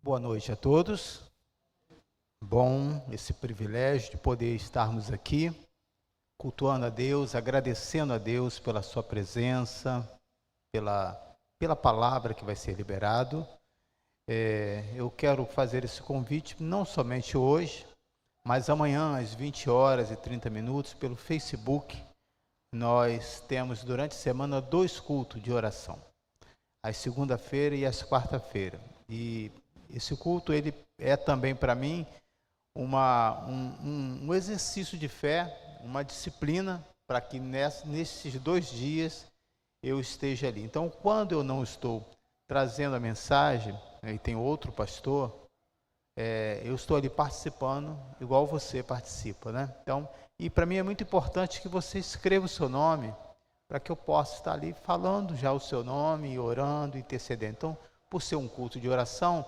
Boa noite a todos. Bom esse privilégio de poder estarmos aqui, cultuando a Deus, agradecendo a Deus pela sua presença, pela palavra que vai ser liberado. Eu quero fazer esse convite não somente hoje, mas amanhã às 20h30 pelo Facebook. Nós temos durante a semana 2 cultos de oração, às segunda-feira e às quarta-feira. E esse culto ele é também para mim um exercício de fé, uma disciplina, para que nesses 2 dias eu esteja ali. Então, quando eu não estou trazendo a mensagem, e tem outro pastor, eu estou ali participando, igual você participa, né? Então, e para mim é muito importante que você escreva o seu nome, para que eu possa estar ali falando já o seu nome, orando, intercedendo. Então, por ser um culto de oração,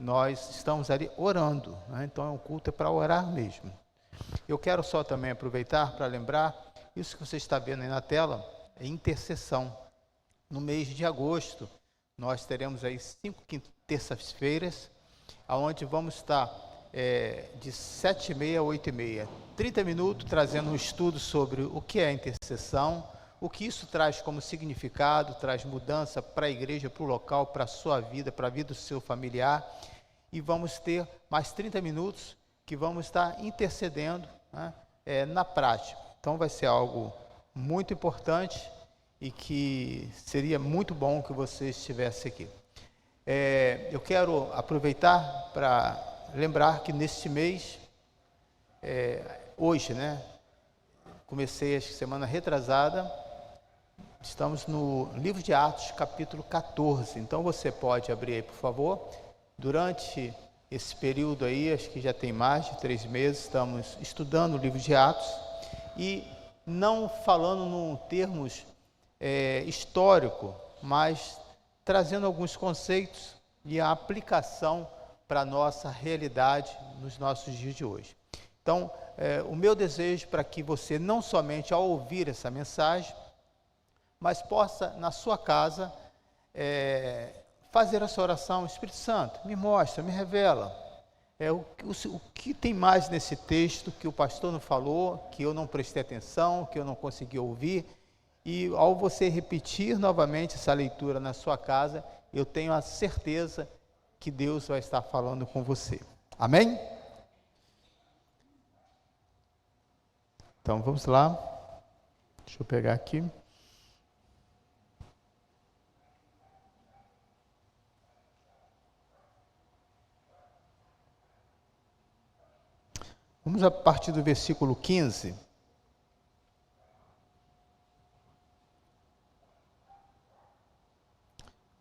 nós estamos ali orando, né? Então, o culto é para orar mesmo. Eu quero só também aproveitar para lembrar, isso que você está vendo aí na tela, é intercessão. No mês de agosto, nós teremos aí 5 terças-feiras, onde vamos estar de 7h30 a 8h30, 30 minutos, trazendo um estudo sobre o que é intercessão, o que isso traz como significado, traz mudança para a igreja, para o local, para a sua vida, para a vida do seu familiar. E vamos ter mais 30 minutos que vamos estar intercedendo, né, na prática. Então vai ser algo muito importante e que seria muito bom que você estivesse aqui. Eu quero aproveitar para lembrar que neste mês, hoje, né, comecei a semana retrasada, estamos no livro de Atos, capítulo 14. Então você pode abrir aí, por favor. Durante esse período aí, acho que já tem mais de 3 meses, estamos estudando o livro de Atos e não falando em termos histórico, mas trazendo alguns conceitos e a aplicação para a nossa realidade nos nossos dias de hoje. Então, o meu desejo para que você não somente ao ouvir essa mensagem, mas possa na sua casa fazer essa oração: Espírito Santo, me mostra, me revela. O que tem mais nesse texto que o pastor não falou, que eu não prestei atenção, que eu não consegui ouvir. E ao você repetir novamente essa leitura na sua casa, eu tenho a certeza que Deus vai estar falando com você. Amém? Então vamos lá. Deixa eu pegar aqui. Vamos a partir do versículo 15.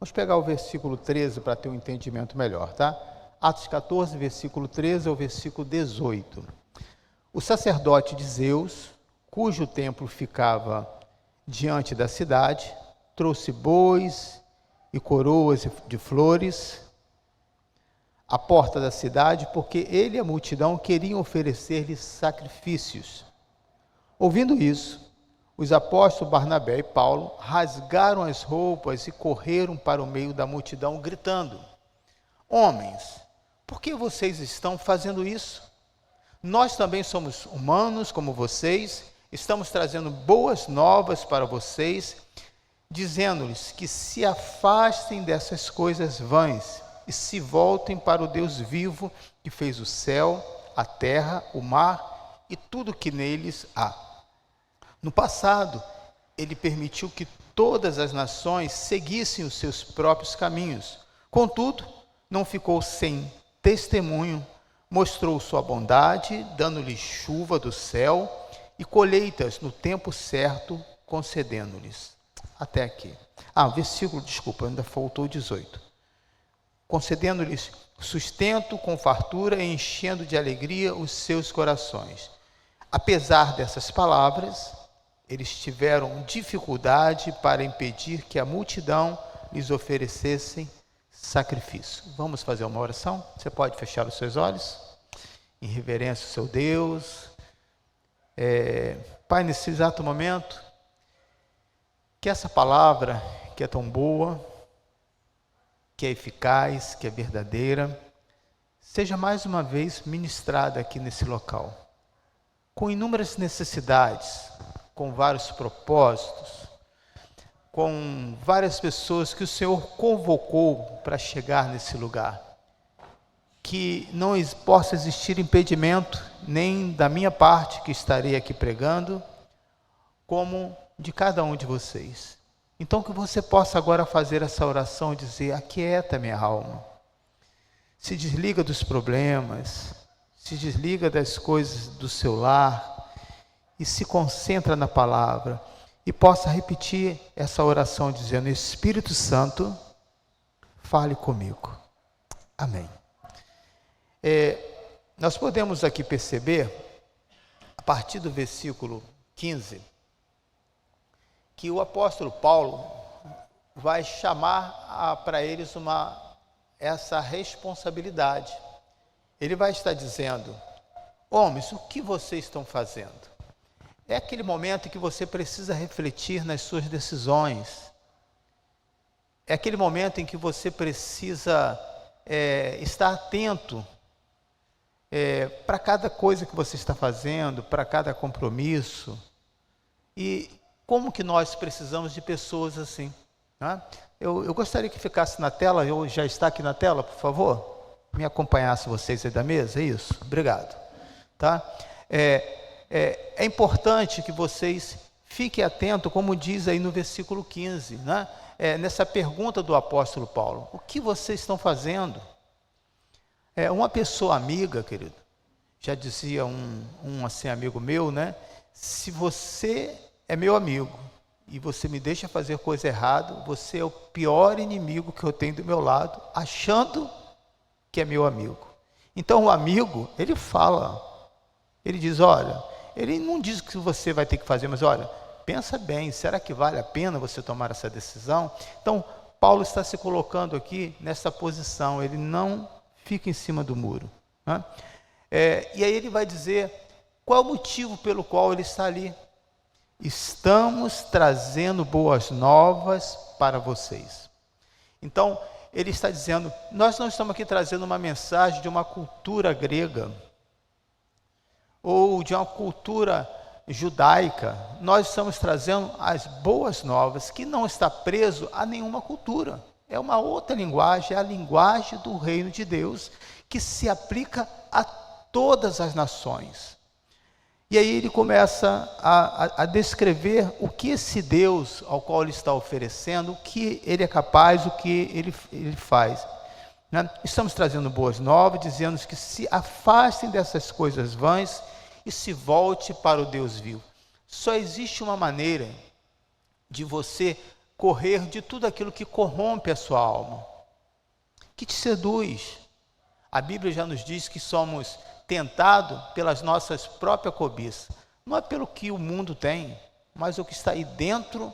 Vamos pegar o versículo 13 para ter um entendimento melhor, tá? Atos 14, versículo 13 ao versículo 18. O sacerdote de Zeus, cujo templo ficava diante da cidade, trouxe bois e coroas de flores à porta da cidade, porque ele e a multidão queriam oferecer-lhe sacrifícios. Ouvindo isso, os apóstolos Barnabé e Paulo rasgaram as roupas e correram para o meio da multidão, gritando: Homens, por que vocês estão fazendo isso? Nós também somos humanos como vocês, estamos trazendo boas novas para vocês, dizendo-lhes que se afastem dessas coisas vãs e se voltem para o Deus vivo, que fez o céu, a terra, o mar e tudo que neles há. No passado, ele permitiu que todas as nações seguissem os seus próprios caminhos. Contudo, não ficou sem testemunho, mostrou sua bondade, dando-lhes chuva do céu e colheitas no tempo certo, concedendo-lhes. Até aqui. Ainda faltou 18. Concedendo-lhes sustento com fartura e enchendo de alegria os seus corações. Apesar dessas palavras, eles tiveram dificuldade para impedir que a multidão lhes oferecessem sacrifício. Vamos fazer uma oração? Você pode fechar os seus olhos? Em reverência ao seu Deus. Pai, nesse exato momento, que essa palavra, que é tão boa, que é eficaz, que é verdadeira, seja mais uma vez ministrada aqui nesse local, com inúmeras necessidades, com vários propósitos, com várias pessoas que o Senhor convocou para chegar nesse lugar. Que não possa existir impedimento, nem da minha parte, que estarei aqui pregando, como de cada um de vocês. Então que você possa agora fazer essa oração e dizer: aquieta minha alma, se desliga dos problemas, se desliga das coisas do seu lar e se concentra na palavra, e possa repetir essa oração dizendo: Espírito Santo, fale comigo. Amém. Nós podemos aqui perceber, a partir do versículo 15, que o apóstolo Paulo vai chamar para eles essa responsabilidade. Ele vai estar dizendo: homens, o que vocês estão fazendo? É aquele momento em que você precisa refletir nas suas decisões. É aquele momento em que você precisa estar atento para cada coisa que você está fazendo, para cada compromisso. E como que nós precisamos de pessoas assim, né? Eu gostaria que ficasse na tela, já está aqui na tela, por favor? Me acompanhasse vocês aí da mesa, é isso? Obrigado. Tá? É importante que vocês fiquem atentos, como diz aí no versículo 15, né? Nessa pergunta do apóstolo Paulo: o que vocês estão fazendo? Uma pessoa amiga, querido, já dizia um assim, amigo meu, né? Se você é meu amigo e você me deixa fazer coisa errada, você é o pior inimigo que eu tenho do meu lado, achando que é meu amigo. Então o amigo, ele fala, ele diz: olha, ele não diz o que você vai ter que fazer, mas olha, pensa bem, será que vale a pena você tomar essa decisão? Então Paulo está se colocando aqui nessa posição, ele não fica em cima do muro, né? E aí ele vai dizer qual é o motivo pelo qual ele está ali. Estamos trazendo boas novas para vocês. Então, ele está dizendo: nós não estamos aqui trazendo uma mensagem de uma cultura grega ou de uma cultura judaica. Nós estamos trazendo as boas novas, que não está preso a nenhuma cultura. É uma outra linguagem, é a linguagem do reino de Deus, que se aplica a todas as nações. E aí ele começa a descrever o que esse Deus ao qual ele está oferecendo, o que ele é capaz, o que ele faz, né? Estamos trazendo boas novas, dizendo que se afastem dessas coisas vãs e se volte para o Deus vivo. Só existe uma maneira de você correr de tudo aquilo que corrompe a sua alma, que te seduz. A Bíblia já nos diz que somos tentados pelas nossas próprias cobiças. Não é pelo que o mundo tem, mas o que está aí dentro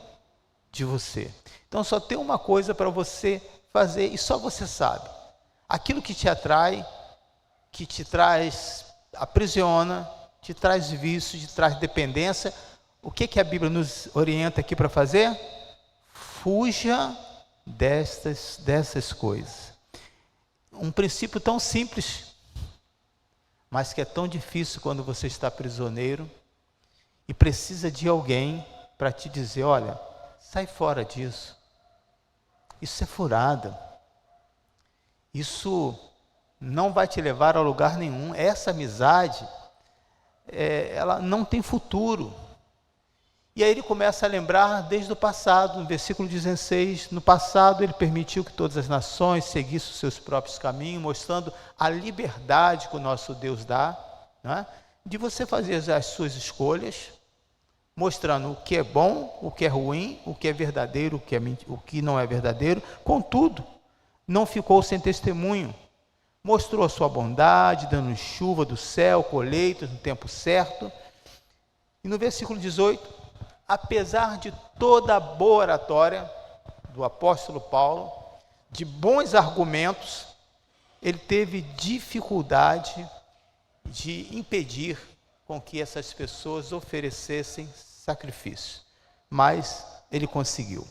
de você. Então só tem uma coisa para você fazer, e só você sabe. Aquilo que te atrai, que te traz, aprisiona, te traz vício, te traz dependência. O que a Bíblia nos orienta aqui para fazer? Fuja dessas coisas. Um princípio tão simples, mas que é tão difícil quando você está prisioneiro e precisa de alguém para te dizer: olha, sai fora disso. Isso é furada. Isso não vai te levar a lugar nenhum. Essa amizade, ela não tem futuro. E aí ele começa a lembrar desde o passado, no versículo 16, no passado ele permitiu que todas as nações seguissem os seus próprios caminhos, mostrando a liberdade que o nosso Deus dá, né? De você fazer as suas escolhas, mostrando o que é bom, o que é ruim, o que é verdadeiro, o que não é verdadeiro. Contudo, não ficou sem testemunho, mostrou a sua bondade, dando chuva do céu, colheitas no tempo certo. E no versículo 18, apesar de toda a boa oratória do apóstolo Paulo, de bons argumentos, ele teve dificuldade de impedir com que essas pessoas oferecessem sacrifício, mas ele conseguiu.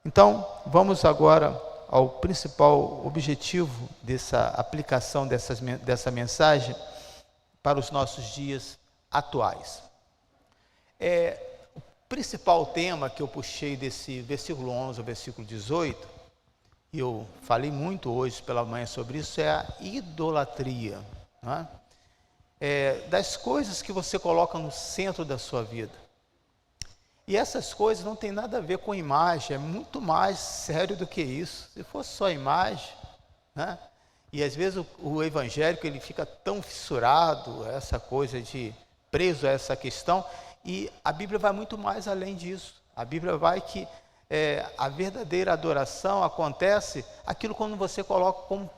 Então, vamos agora ao principal objetivo dessa aplicação dessa mensagem para os nossos dias atuais. O principal tema que eu puxei desse versículo 11 ao versículo 18, e eu falei muito hoje pela manhã sobre isso, é a idolatria, não é? Das coisas que você coloca no centro da sua vida. E essas coisas não tem nada a ver com imagem, é muito mais sério do que isso. Se fosse só imagem, né? E às vezes o evangélico ele fica tão fissurado, essa coisa de preso a essa questão, e a Bíblia vai muito mais além disso. A Bíblia vai que a verdadeira adoração acontece aquilo quando você coloca como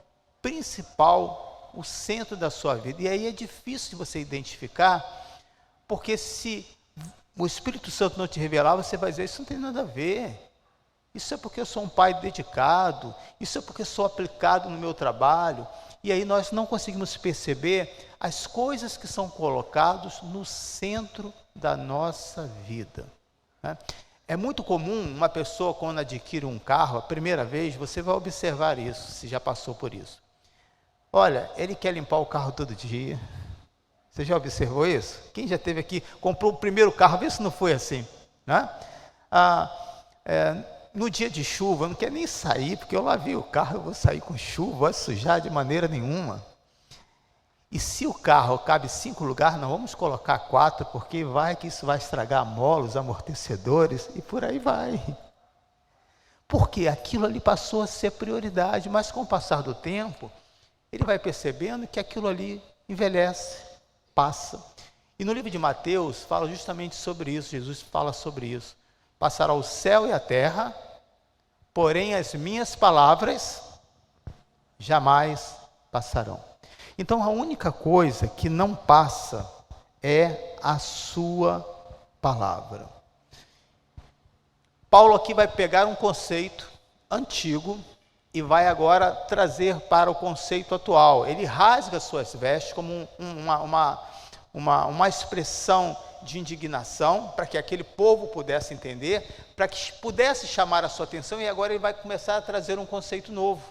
principal o centro da sua vida. E aí é difícil de você identificar, porque se o Espírito Santo não te revelar, você vai dizer, isso não tem nada a ver. Isso é porque eu sou um pai dedicado, isso é porque eu sou aplicado no meu trabalho. E aí nós não conseguimos perceber as coisas que são colocadas no centro da nossa vida, né? É muito comum uma pessoa, quando adquire um carro, a primeira vez, você vai observar isso, se já passou por isso. Olha, ele quer limpar o carro todo dia. Você já observou isso? Quem já esteve aqui, comprou o primeiro carro, vê se não foi assim, né? No dia de chuva, eu não quero nem sair, porque eu lavei o carro, eu vou sair com chuva, vai sujar de maneira nenhuma. E se o carro cabe 5 lugares, não vamos colocar 4, porque vai que isso vai estragar a mola, os amortecedores, e por aí vai. Porque aquilo ali passou a ser prioridade, mas com o passar do tempo, ele vai percebendo que aquilo ali envelhece, passa. E no livro de Mateus, fala justamente sobre isso, Jesus fala sobre isso. Passará o céu e a terra, porém as minhas palavras jamais passarão. Então a única coisa que não passa é a sua palavra. Paulo aqui vai pegar um conceito antigo e vai agora trazer para o conceito atual. Ele rasga suas vestes como uma expressão de indignação, para que aquele povo pudesse entender, para que pudesse chamar a sua atenção, e agora ele vai começar a trazer um conceito novo,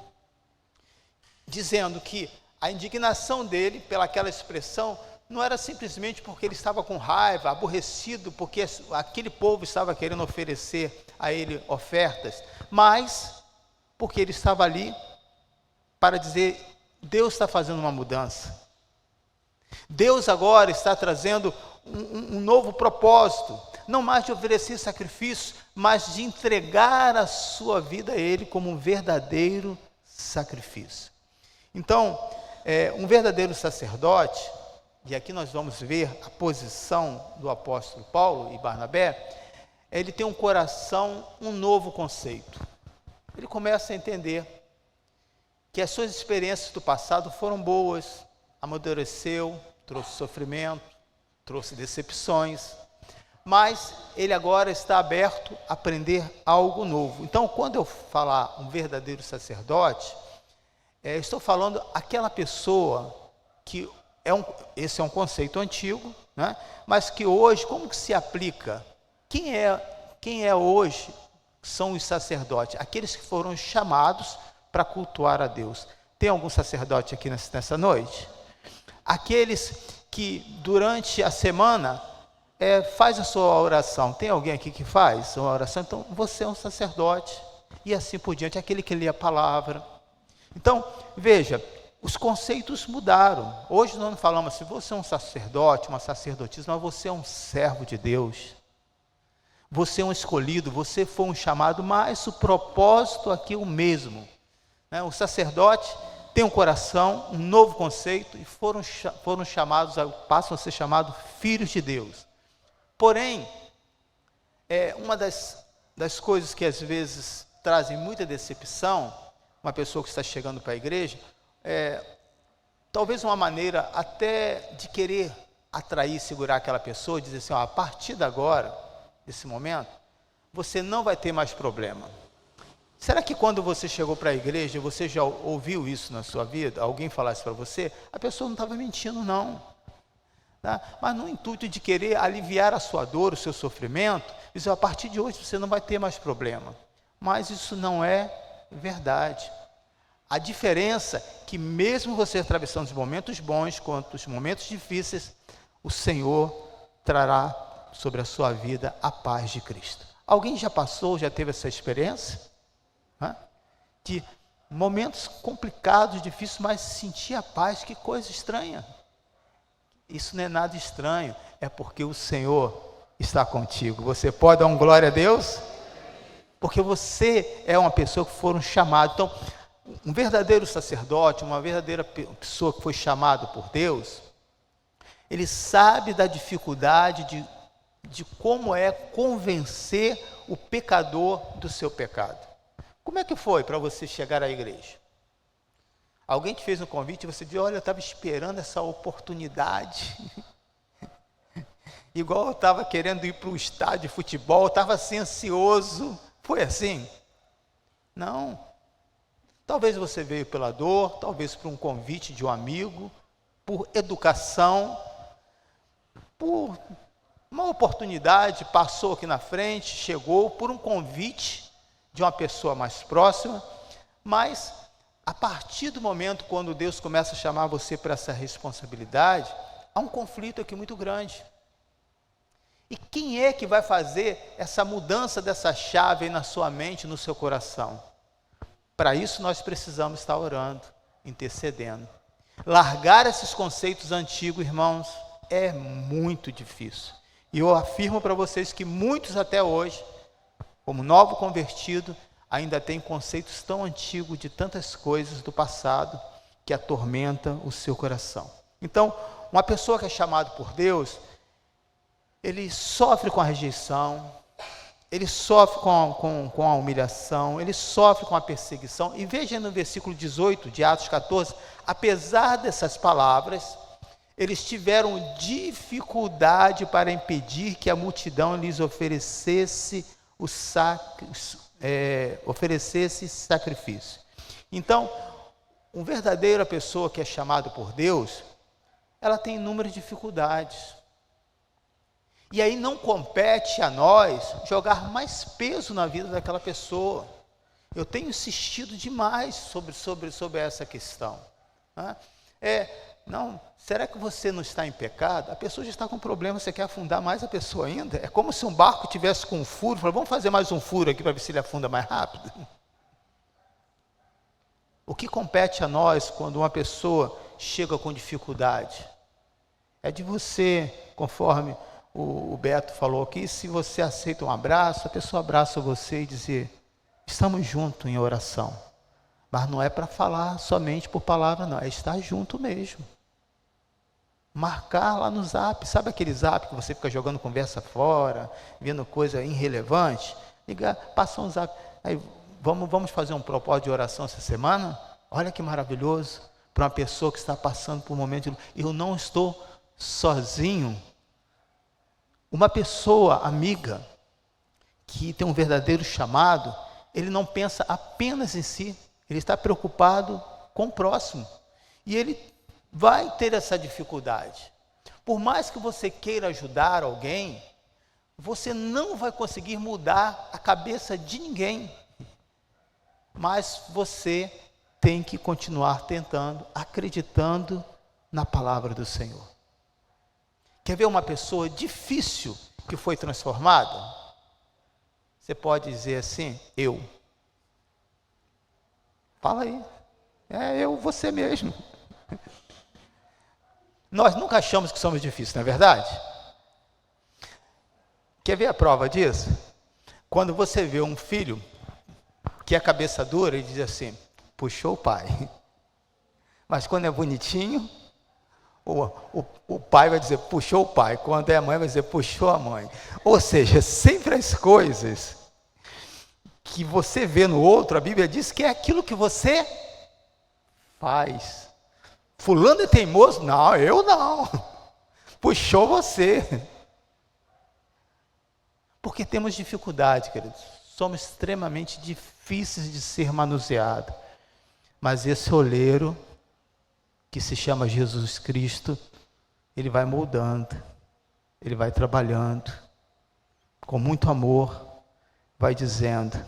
dizendo que a indignação dele pelaquela expressão não era simplesmente porque ele estava com raiva, aborrecido, porque aquele povo estava querendo oferecer a ele ofertas, mas porque ele estava ali para dizer, Deus está fazendo uma mudança. Deus agora está trazendo um novo propósito, não mais de oferecer sacrifício, mas de entregar a sua vida a Ele como um verdadeiro sacrifício. Então, um verdadeiro sacerdote, e aqui nós vamos ver a posição do apóstolo Paulo e Barnabé, ele tem um coração, um novo conceito. Ele começa a entender que as suas experiências do passado foram boas, amadureceu, trouxe sofrimento, trouxe decepções, mas ele agora está aberto a aprender algo novo. Então, quando eu falar um verdadeiro sacerdote, estou falando aquela pessoa que esse é um conceito antigo, né? Mas que hoje, como que se aplica? Quem é hoje são os sacerdotes? Aqueles que foram chamados para cultuar a Deus. Tem algum sacerdote aqui nessa noite? Aqueles que durante a semana faz a sua oração. Tem alguém aqui que faz uma oração? Então você é um sacerdote. E assim por diante, aquele que lê a palavra. Então, veja, os conceitos mudaram. Hoje nós não falamos assim, você é um sacerdote, uma sacerdotisa, mas você é um servo de Deus. Você é um escolhido, você foi um chamado, mas o propósito aqui é o mesmo. O sacerdote tem um coração, um novo conceito, e foram chamados, passam a ser chamados filhos de Deus. Porém, uma das coisas que às vezes trazem muita decepção, uma pessoa que está chegando para a igreja, talvez uma maneira até de querer atrair, segurar aquela pessoa, dizer assim, a partir de agora, desse momento, você não vai ter mais problema. Será que quando você chegou para a igreja, você já ouviu isso na sua vida? Alguém falasse para você? A pessoa não estava mentindo, não. Tá? Mas no intuito de querer aliviar a sua dor, o seu sofrimento, dizer, a partir de hoje você não vai ter mais problema. Mas isso não é verdade. A diferença é que mesmo você atravessando os momentos bons quanto os momentos difíceis, o Senhor trará sobre a sua vida a paz de Cristo. Alguém já passou, já teve essa experiência? De momentos complicados, difíceis, mas sentir a paz, que coisa estranha. Isso não é nada estranho, é porque o Senhor está contigo. Você pode dar glória a Deus? Porque você é uma pessoa que foram chamados. Então, um verdadeiro sacerdote, uma verdadeira pessoa que foi chamado por Deus, ele sabe da dificuldade de como é convencer o pecador do seu pecado. Como é que foi para você chegar à igreja? Alguém te fez um convite e você disse, olha, eu estava esperando essa oportunidade. Igual eu estava querendo ir para o estádio de futebol, eu estava assim ansioso. Foi assim? Não. Talvez você veio pela dor, talvez por um convite de um amigo, por educação, por uma oportunidade, passou aqui na frente, chegou, por um convite de uma pessoa mais próxima, mas a partir do momento quando Deus começa a chamar você para essa responsabilidade, há um conflito aqui muito grande. E quem é que vai fazer essa mudança dessa chave aí na sua mente, no seu coração? Para isso nós precisamos estar orando, intercedendo. Largar esses conceitos antigos, irmãos, é muito difícil. E eu afirmo para vocês que muitos até hoje, como novo convertido, ainda tem conceitos tão antigos de tantas coisas do passado que atormentam o seu coração. Então, uma pessoa que é chamada por Deus, ele sofre com a rejeição, ele sofre com a humilhação, ele sofre com a perseguição. E veja no versículo 18 de Atos 14, apesar dessas palavras, eles tiveram dificuldade para impedir que a multidão lhes oferecesse sacrifício. Então, uma verdadeira pessoa que é chamada por Deus, ela tem inúmeras dificuldades. E aí não compete a nós jogar mais peso na vida daquela pessoa. Eu tenho insistido demais sobre essa questão. Será que você não está em pecado? A pessoa já está com problema, você quer afundar mais a pessoa ainda? É como se um barco tivesse com um furo, fala, vamos fazer mais um furo aqui para ver se ele afunda mais rápido. O que compete a nós quando uma pessoa chega com dificuldade? É de você, conforme o Beto falou aqui, se você aceita um abraço, a pessoa abraça você e dizer, estamos juntos em oração. Mas não é para falar somente por palavra, não, é estar junto mesmo. Marcar lá no zap, sabe aquele zap que você fica jogando conversa fora, vendo coisa irrelevante? Ligar, passa um zap, aí vamos fazer um propósito de oração essa semana? Olha que maravilhoso, para uma pessoa que está passando por um momento de... Eu não estou sozinho. Uma pessoa amiga, que tem um verdadeiro chamado, ele não pensa apenas em si, ele está preocupado com o próximo. E ele vai ter essa dificuldade. Por mais que você queira ajudar alguém, você não vai conseguir mudar a cabeça de ninguém. Mas você tem que continuar tentando, acreditando na palavra do Senhor. Quer ver uma pessoa difícil que foi transformada? Você pode dizer assim, eu. Fala aí. Você mesmo. Nós nunca achamos que somos difíceis, não é verdade? Quer ver a prova disso? Quando você vê um filho que é cabeça dura, ele diz assim, puxou o pai. Mas quando é bonitinho, o pai vai dizer, puxou o pai. Quando é a mãe, vai dizer, puxou a mãe. Ou seja, sempre as coisas que você vê no outro, a Bíblia diz que é aquilo que você faz. Fulano é teimoso? Não, eu não. Puxou você. Porque temos dificuldade, queridos. Somos extremamente difíceis de ser manuseados. Mas esse oleiro, que se chama Jesus Cristo, ele vai moldando, ele vai trabalhando, com muito amor, vai dizendo,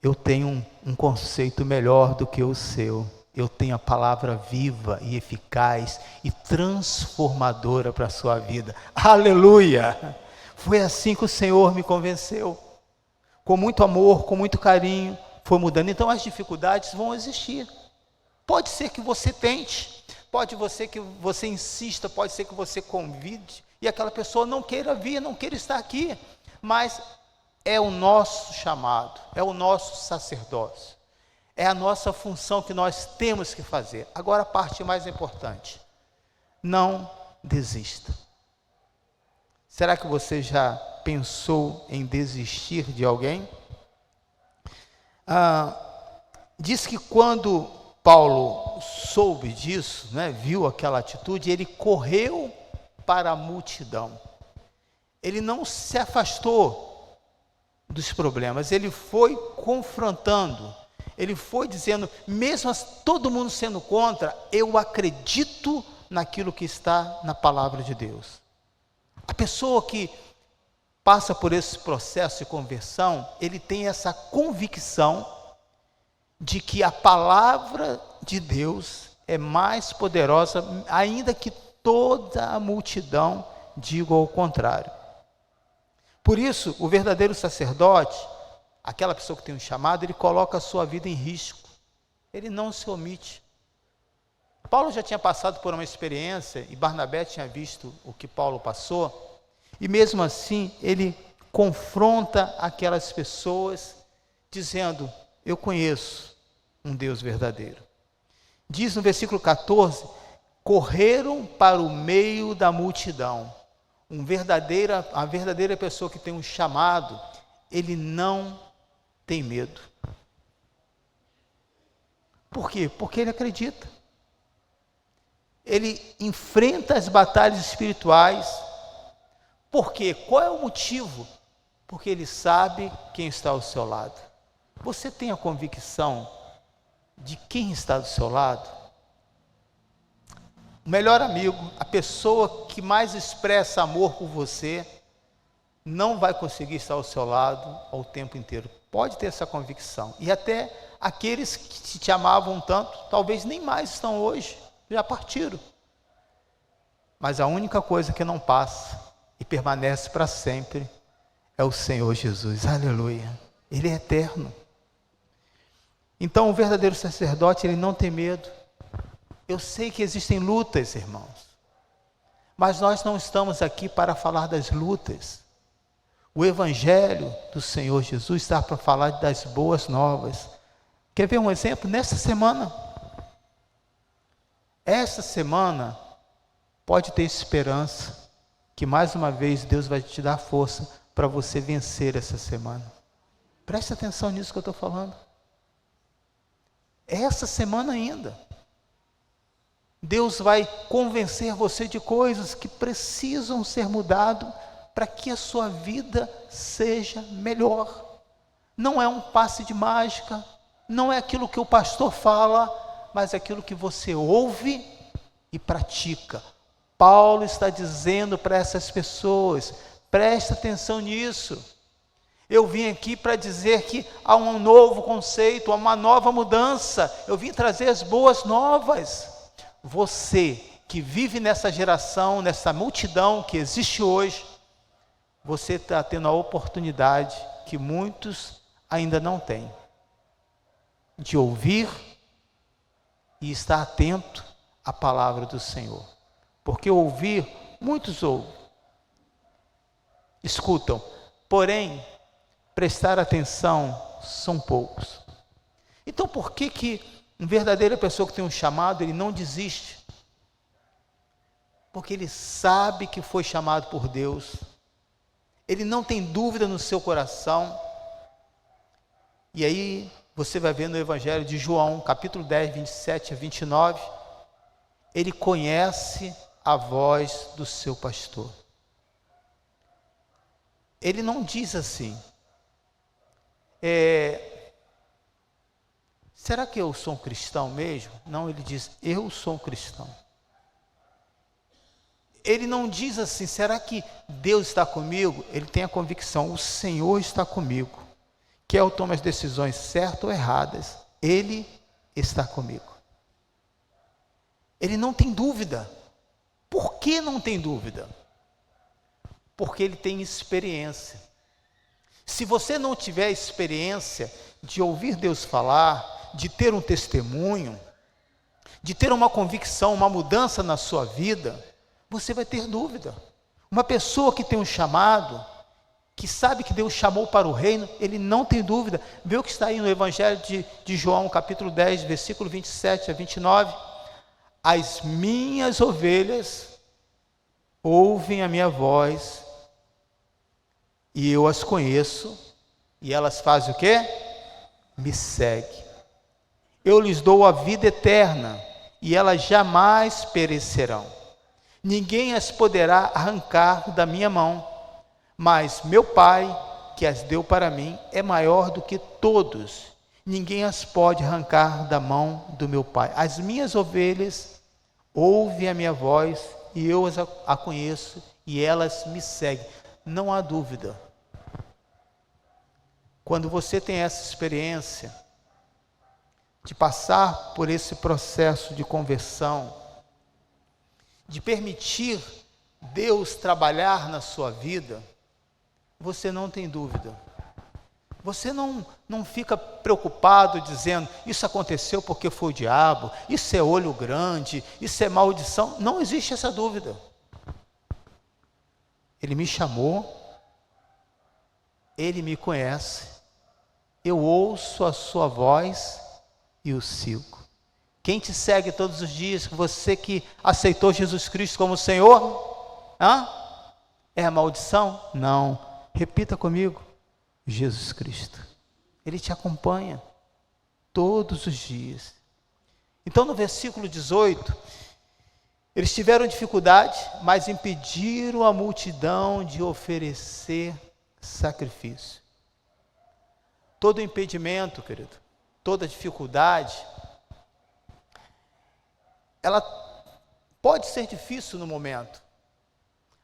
eu tenho um conceito melhor do que o seu. Eu tenho a palavra viva e eficaz e transformadora para a sua vida. Aleluia! Foi assim que o Senhor me convenceu. Com muito amor, com muito carinho, foi mudando. Então as dificuldades vão existir. Pode ser que você tente, pode ser que você insista, pode ser que você convide e aquela pessoa não queira vir, não queira estar aqui. Mas é o nosso chamado, é o nosso sacerdócio. É a nossa função que nós temos que fazer. Agora a parte mais importante. Não desista. Será que você já pensou em desistir de alguém? Diz que quando Paulo soube disso, viu aquela atitude, ele correu para a multidão. Ele não se afastou dos problemas, ele foi confrontando. Ele foi dizendo, mesmo todo mundo sendo contra, eu acredito naquilo que está na palavra de Deus. A pessoa que passa por esse processo de conversão, ele tem essa convicção de que a palavra de Deus é mais poderosa, ainda que toda a multidão diga o contrário. Por isso, o verdadeiro sacerdote, aquela pessoa que tem um chamado, ele coloca a sua vida em risco. Ele não se omite. Paulo já tinha passado por uma experiência, e Barnabé tinha visto o que Paulo passou, e mesmo assim, ele confronta aquelas pessoas, dizendo, eu conheço um Deus verdadeiro. Diz no versículo 14, correram para o meio da multidão. A verdadeira pessoa que tem um chamado, ele não tem medo. Por quê? Porque ele acredita. Ele enfrenta as batalhas espirituais. Por quê? Qual é o motivo? Porque ele sabe quem está ao seu lado. Você tem a convicção de quem está do seu lado? O melhor amigo, a pessoa que mais expressa amor por você, não vai conseguir estar ao seu lado ao tempo inteiro. Pode ter essa convicção. E até aqueles que te amavam tanto, talvez nem mais estão hoje, já partiram. Mas a única coisa que não passa e permanece para sempre é o Senhor Jesus. Aleluia. Ele é eterno. Então o verdadeiro sacerdote, ele não tem medo. Eu sei que existem lutas, irmãos, mas nós não estamos aqui para falar das lutas. O Evangelho do Senhor Jesus está para falar das boas novas. Quer ver um exemplo? Nessa semana, essa semana, pode ter esperança, que mais uma vez Deus vai te dar força para você vencer essa semana. Preste atenção nisso que eu estou falando. Essa semana ainda, Deus vai convencer você de coisas que precisam ser mudadas para que a sua vida seja melhor. Não é um passe de mágica, não é aquilo que o pastor fala, mas é aquilo que você ouve e pratica. Paulo está dizendo para essas pessoas, presta atenção nisso. Eu vim aqui para dizer que há um novo conceito, há uma nova mudança. Eu vim trazer as boas novas. Você que vive nessa geração, nessa multidão que existe hoje, você está tendo a oportunidade que muitos ainda não têm, de ouvir e estar atento à palavra do Senhor. Porque ouvir, muitos ouvem, escutam, porém, prestar atenção são poucos. Então, por que uma verdadeira pessoa que tem um chamado, ele não desiste? Porque ele sabe que foi chamado por Deus, ele não tem dúvida no seu coração. E aí, você vai ver no Evangelho de João, capítulo 10, 27 a 29, ele conhece a voz do seu pastor. Ele não diz assim, será que eu sou um cristão mesmo? Não, ele diz, eu sou um cristão. Ele não diz assim, será que Deus está comigo? Ele tem a convicção, o Senhor está comigo. quer eu tome as decisões certas ou erradas, Ele está comigo. Ele não tem dúvida. Por que não tem dúvida? Porque ele tem experiência. Se você não tiver experiência de ouvir Deus falar, de ter um testemunho, de ter uma convicção, uma mudança na sua vida, você vai ter dúvida. Uma pessoa que tem um chamado, que sabe que Deus chamou para o reino, ele não tem dúvida. Vê o que está aí no Evangelho de João, capítulo 10, versículo 27 a 29. As minhas ovelhas ouvem a minha voz, e eu as conheço, e elas fazem o quê? Me seguem. Eu lhes dou a vida eterna, e elas jamais perecerão. Ninguém as poderá arrancar da minha mão, mas meu Pai, que as deu para mim, é maior do que todos. Ninguém as pode arrancar da mão do meu Pai. As minhas ovelhas ouvem a minha voz, e eu a conheço, e elas me seguem. Não há dúvida. Quando você tem essa experiência de passar por esse processo de conversão, de permitir Deus trabalhar na sua vida, você não tem dúvida. Você não fica preocupado dizendo, isso aconteceu porque foi o diabo, isso é olho grande, isso é maldição. Não existe essa dúvida. Ele me chamou, Ele me conhece, eu ouço a sua voz e o sigo. Quem te segue todos os dias, você que aceitou Jesus Cristo como Senhor, é a maldição? Não. Repita comigo, Jesus Cristo. Ele te acompanha todos os dias. Então no versículo 18, eles tiveram dificuldade, mas impediram a multidão de oferecer sacrifício. Todo impedimento, querido, toda dificuldade, ela pode ser difícil no momento,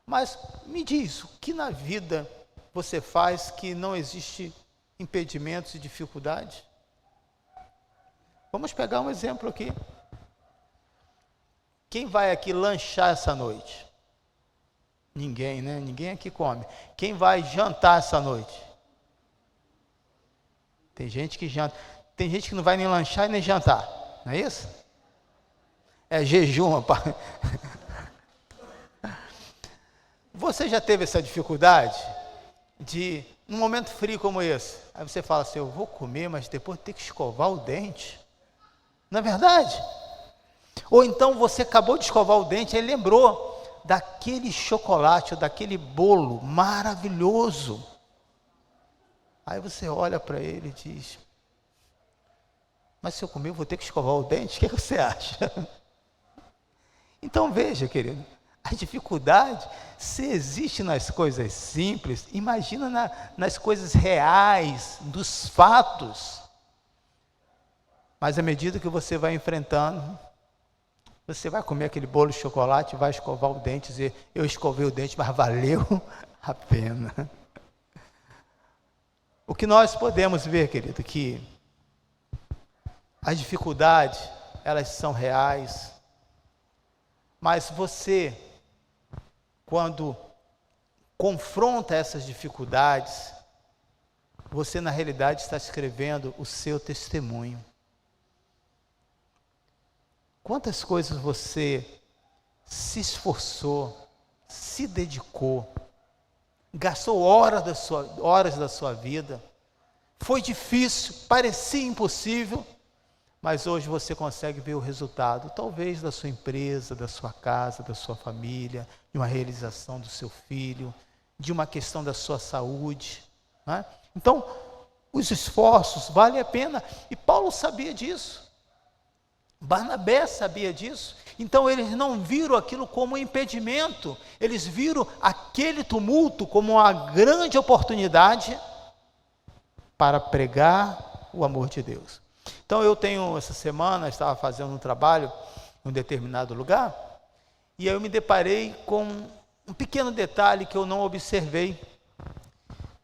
mas me diz, o que na vida você faz que não existe impedimentos e dificuldade? Vamos pegar um exemplo aqui. Quem vai aqui lanchar essa noite? Ninguém, né? Ninguém aqui come. Quem vai jantar essa noite? Tem gente que janta. Tem gente que não vai nem lanchar e nem jantar. Não é isso? É jejum, rapaz. Você já teve essa dificuldade de, num momento frio como esse, aí você fala assim, eu vou comer, mas depois ter que escovar o dente? Não é verdade? Ou então você acabou de escovar o dente e lembrou daquele chocolate, ou daquele bolo maravilhoso. Aí você olha para ele e diz, mas se eu comer eu vou ter que escovar o dente? O que você acha? Então veja, querido, a dificuldade, se existe nas coisas simples, imagina nas coisas reais, dos fatos. Mas à medida que você vai enfrentando, você vai comer aquele bolo de chocolate, vai escovar o dente e dizer, eu escovei o dente, mas valeu a pena. O que nós podemos ver, querido, que as dificuldades, elas são reais, mas você, quando confronta essas dificuldades, você na realidade está escrevendo o seu testemunho. Quantas coisas você se esforçou, se dedicou, gastou horas da sua vida, foi difícil, parecia impossível, mas hoje você consegue ver o resultado, talvez da sua empresa, da sua casa, da sua família, de uma realização do seu filho, de uma questão da sua saúde, né? Então, os esforços valem a pena, e Paulo sabia disso, Barnabé sabia disso, então eles não viram aquilo como um impedimento, eles viram aquele tumulto como uma grande oportunidade para pregar o amor de Deus. Então essa semana, estava fazendo um trabalho em um determinado lugar, e aí eu me deparei com um pequeno detalhe que eu não observei,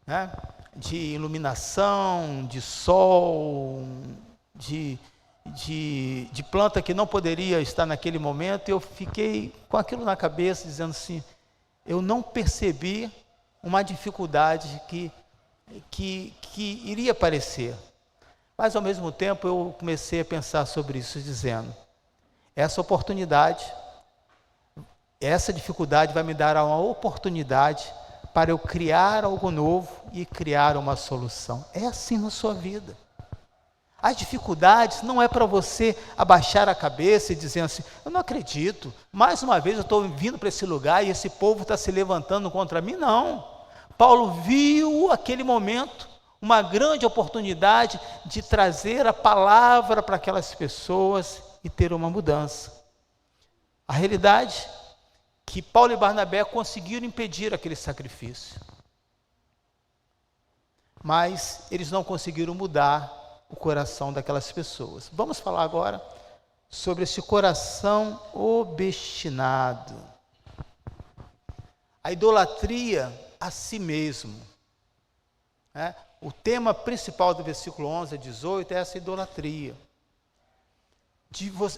né? de iluminação, de sol, de planta que não poderia estar naquele momento, e eu fiquei com aquilo na cabeça, dizendo assim, eu não percebi uma dificuldade que iria aparecer. Mas, ao mesmo tempo, eu comecei a pensar sobre isso, dizendo, essa oportunidade, essa dificuldade vai me dar uma oportunidade para eu criar algo novo e criar uma solução. É assim na sua vida. As dificuldades não é para você abaixar a cabeça e dizer assim, eu não acredito, mais uma vez eu estou vindo para esse lugar e esse povo está se levantando contra mim. Não. Paulo viu aquele momento, uma grande oportunidade de trazer a palavra para aquelas pessoas e ter uma mudança. A realidade é que Paulo e Barnabé conseguiram impedir aquele sacrifício, mas eles não conseguiram mudar o coração daquelas pessoas. Vamos falar agora sobre esse coração obstinado, a idolatria a si mesmo, né? O tema principal do versículo 11 a 18 é essa idolatria.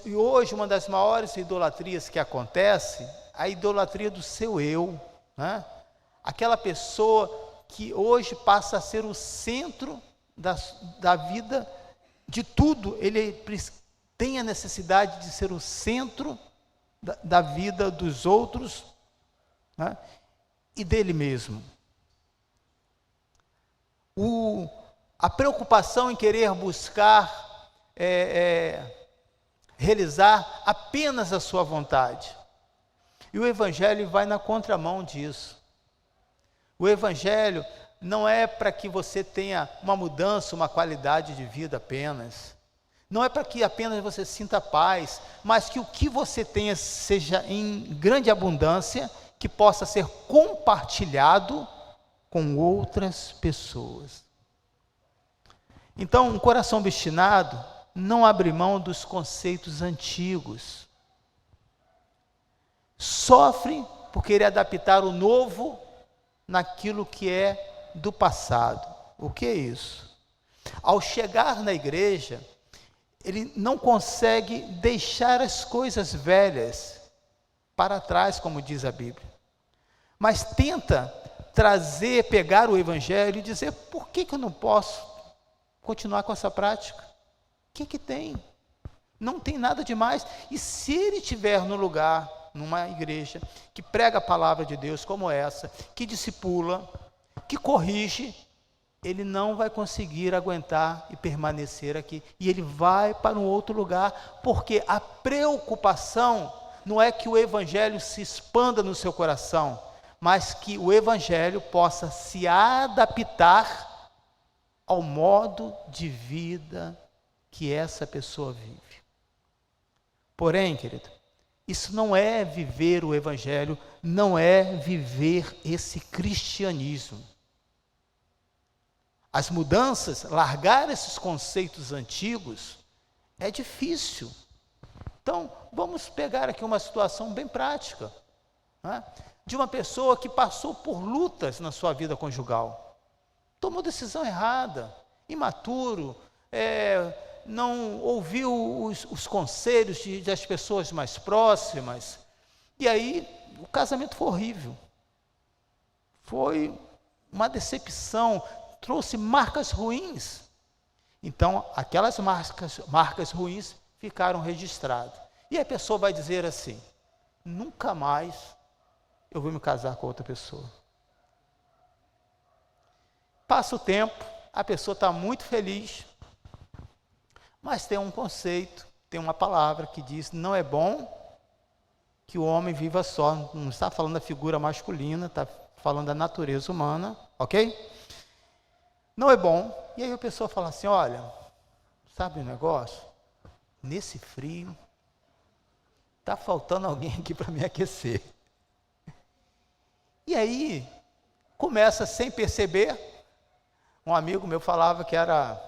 E hoje uma das maiores idolatrias que acontece, a idolatria do seu eu, né? Aquela pessoa que hoje passa a ser o centro da vida, de tudo, ele tem a necessidade de ser o centro da vida dos outros, né? E dele mesmo. A preocupação em querer buscar, realizar apenas a sua vontade. E o Evangelho vai na contramão disso. O Evangelho não é para que você tenha uma mudança, uma qualidade de vida apenas. Não é para que apenas você sinta paz, mas que o que você tenha seja em grande abundância, que possa ser compartilhado com outras pessoas. Então, um coração obstinado não abre mão dos conceitos antigos. Sofre por querer adaptar o novo naquilo que é do passado. O que é isso? Ao chegar na igreja, ele não consegue deixar as coisas velhas para trás, como diz a Bíblia, mas tenta pegar o Evangelho e dizer, por que eu não posso continuar com essa prática? O que tem? Não tem nada demais. E se ele estiver no lugar, numa igreja, que prega a palavra de Deus como essa, que discipula, que corrige, ele não vai conseguir aguentar e permanecer aqui. E ele vai para um outro lugar, porque a preocupação não é que o Evangelho se expanda no seu coração, mas que o Evangelho possa se adaptar ao modo de vida que essa pessoa vive. Porém, querido, isso não é viver o Evangelho, não é viver esse cristianismo. As mudanças, largar esses conceitos antigos, é difícil. Então, vamos pegar aqui uma situação bem prática, né? De uma pessoa que passou por lutas na sua vida conjugal, tomou decisão errada, imaturo, não ouviu os conselhos das pessoas mais próximas, e aí o casamento foi horrível, foi uma decepção, trouxe marcas ruins. Então, aquelas marcas ruins ficaram registradas. E a pessoa vai dizer assim, nunca mais eu vou me casar com outra pessoa. Passa o tempo, a pessoa está muito feliz, mas tem um conceito, tem uma palavra que diz, não é bom que o homem viva só. Não está falando da figura masculina, está falando da natureza humana, ok? Não é bom. E aí a pessoa fala assim, olha, sabe o negócio? Nesse frio, está faltando alguém aqui para me aquecer. E aí, começa sem perceber, um amigo meu falava que era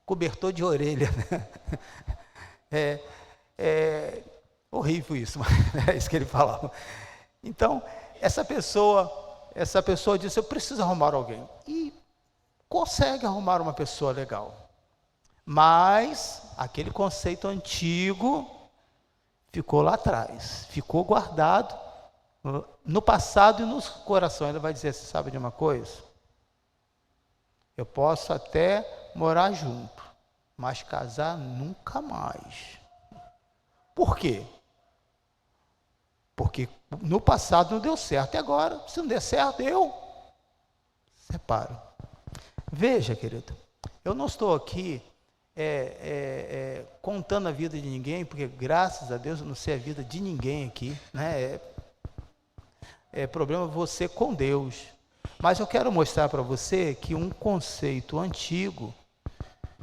cobertor de orelha, né? Horrível isso, mas é isso que ele falava. Então, essa pessoa disse, eu preciso arrumar alguém. E consegue arrumar uma pessoa legal. Mas aquele conceito antigo ficou lá atrás, ficou guardado no passado e no coração. Ele vai dizer, você sabe de uma coisa? Eu posso até morar junto, mas casar nunca mais. Por quê? Porque no passado não deu certo, e agora, se não der certo, eu separo. Veja, querido, eu não estou aqui contando a vida de ninguém, porque graças a Deus eu não sei a vida de ninguém aqui, né? É problema você com Deus. Mas eu quero mostrar para você que um conceito antigo,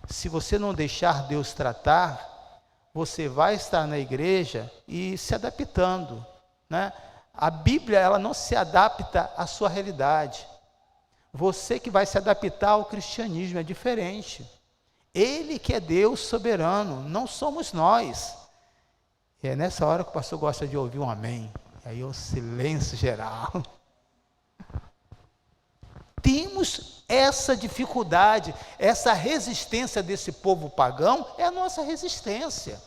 se você não deixar Deus tratar, você vai estar na igreja e se adaptando, né? A Bíblia, ela não se adapta à sua realidade. Você que vai se adaptar ao cristianismo, é diferente. Ele que é Deus soberano, não somos nós. E é nessa hora que o pastor gosta de ouvir um amém. Aí é o silêncio geral. Temos essa dificuldade, essa resistência desse povo pagão, é a nossa resistência.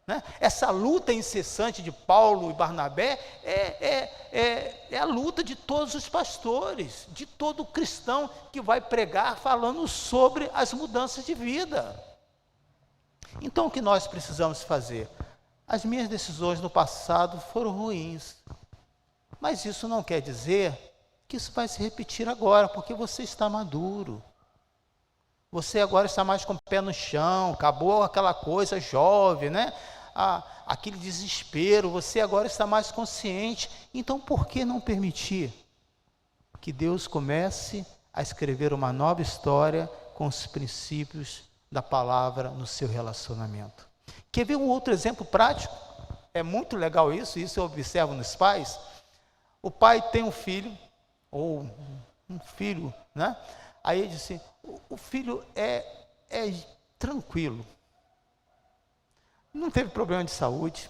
Né? Essa luta incessante de Paulo e Barnabé é a luta de todos os pastores, de todo cristão que vai pregar falando sobre as mudanças de vida. Então o que nós precisamos fazer? As minhas decisões no passado foram ruins, mas isso não quer dizer que isso vai se repetir agora, porque você está maduro. Você agora está mais com o pé no chão, acabou aquela coisa jovem, né? Aquele desespero, você agora está mais consciente. Então, por que não permitir que Deus comece a escrever uma nova história com os princípios da palavra no seu relacionamento? Quer ver um outro exemplo prático? É muito legal isso eu observo nos pais. O pai tem um filho, ou um filho, né? Aí ele disse, o filho é tranquilo, não teve problema de saúde,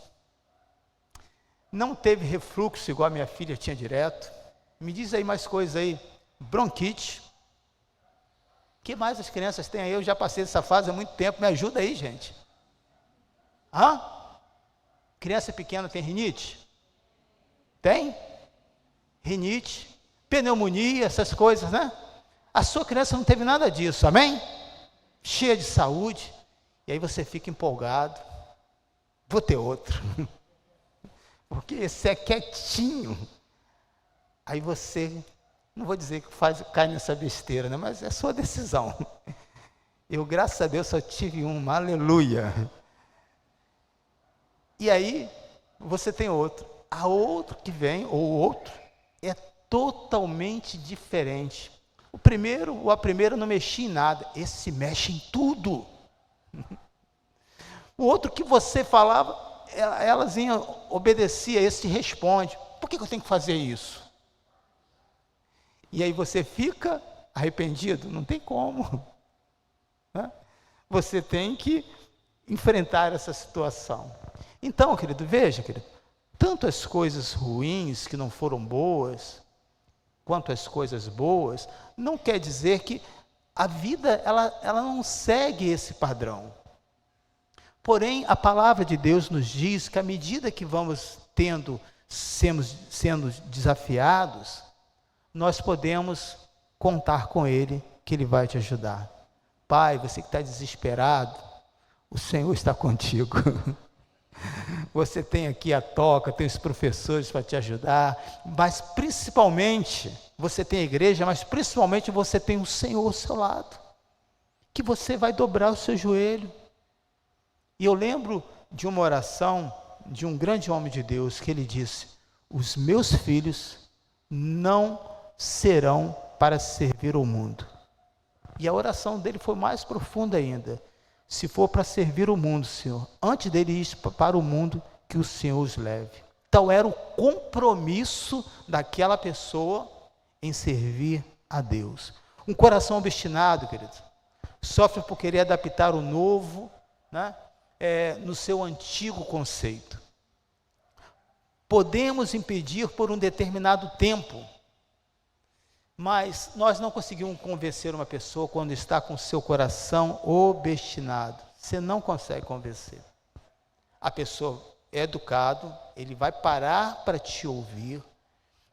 não teve refluxo igual a minha filha tinha direto. Me diz aí mais coisas aí, bronquite. O que mais as crianças têm aí? Eu já passei essa fase há muito tempo, me ajuda aí, gente. Criança pequena tem rinite? Tem? Rinite, pneumonia, essas coisas, né? A sua criança não teve nada disso, amém? Cheia de saúde, e aí você fica empolgado, vou ter outro, porque esse é quietinho. Aí você, não vou dizer que cai nessa besteira, né? Mas é sua decisão. Eu, graças a Deus, só tive uma, aleluia. E aí, você tem outro. A outro que vem, ou outro, é totalmente diferente. A primeira não mexia em nada, esse mexe em tudo. O outro que você falava, elazinha obedecia, esse responde. Por que eu tenho que fazer isso? E aí você fica arrependido? Não tem como. Né? Você tem que enfrentar essa situação. Então, querido, veja, querido, tanto as coisas ruins que não foram boas, quanto as coisas boas, não quer dizer que a vida ela não segue esse padrão. Porém, a palavra de Deus nos diz que à medida que vamos sendo desafiados, nós podemos contar com Ele, que Ele vai te ajudar. Pai, você que está desesperado, o Senhor está contigo. Você tem aqui a toca, tem os professores para te ajudar, mas principalmente, você tem a igreja, mas principalmente você tem o Senhor ao seu lado, que você vai dobrar o seu joelho. E eu lembro de uma oração de um grande homem de Deus, que ele disse, os meus filhos não serão para servir o mundo. E a oração dele foi mais profunda ainda. Se for para servir o mundo, Senhor, antes dele ir para o mundo, que o Senhor os leve. Então era o compromisso daquela pessoa em servir a Deus. Um coração obstinado, querido, sofre por querer adaptar o novo, né, no seu antigo conceito. Podemos impedir por um determinado tempo, Mas nós não conseguimos convencer uma pessoa quando está com seu coração obstinado. Você não consegue convencer. A pessoa é educado, ele vai parar para te ouvir,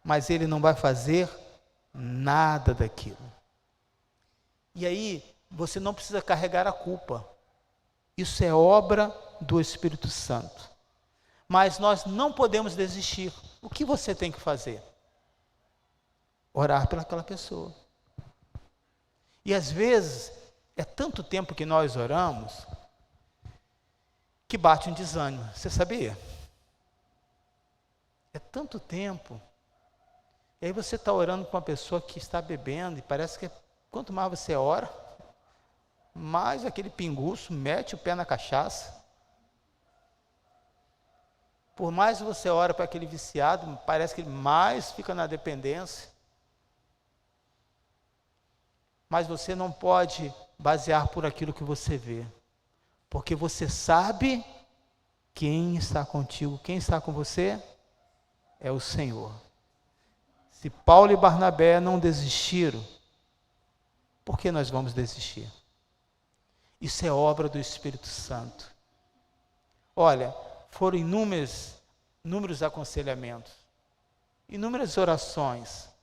mas ele não vai fazer nada daquilo. E aí, você não precisa carregar a culpa. Isso é obra do Espírito Santo. Mas nós não podemos desistir. O que você tem que fazer? Orar pelaquela pessoa. E às vezes, é tanto tempo que nós oramos, que bate um desânimo. Você sabia? É tanto tempo. E aí você está orando com uma pessoa que está bebendo, e parece que quanto mais você ora, mais aquele pinguço mete o pé na cachaça. Por mais você ora para aquele viciado, parece que ele mais fica na dependência. Mas você não pode basear por aquilo que você vê, porque você sabe quem está contigo. Quem está com você é o Senhor. Se Paulo e Barnabé não desistiram, por que nós vamos desistir? Isso é obra do Espírito Santo. Olha, foram inúmeros aconselhamentos, inúmeras orações.